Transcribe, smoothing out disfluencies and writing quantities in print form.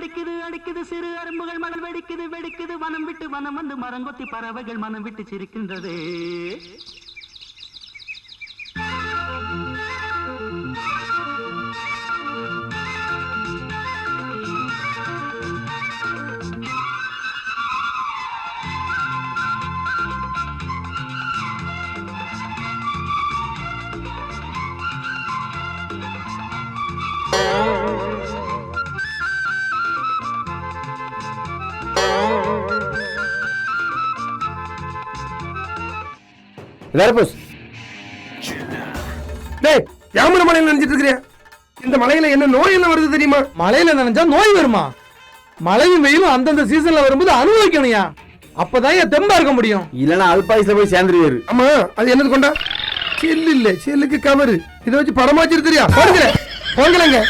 அடிக்குது அடிக்குது சிறு அரும்புகள் மணல் வெடிக்குது வெடிக்குது வனம் விட்டு வனம் வந்து மரங்கொத்தி பறவைகள் மனம் விட்டு சிரிக்கின்றது. யாமன மலையில நினைச்சிட்டு இருக்கிறேன். இந்த மலையில என்ன நோய் என்ன வருது தெரியுமா? மலையில நினைச்சா நோய் வருமா? மழையும் வெயிலும் அந்தந்த சீசன்ல வரும்போது அனுபவிக்கணும்யா. அப்பதான் தெம்பா இருக்க முடியும். இல்லன்னா அல்பாயுஸ்ல போய் சேர்ந்துருவாரு. ஆமா, அது என்னது கொண்டா? செல்லு இல்ல, செல்லுக்கு கவரு. இதை வச்சு படமாச்சிருக்கிறியா? போங்கலங்க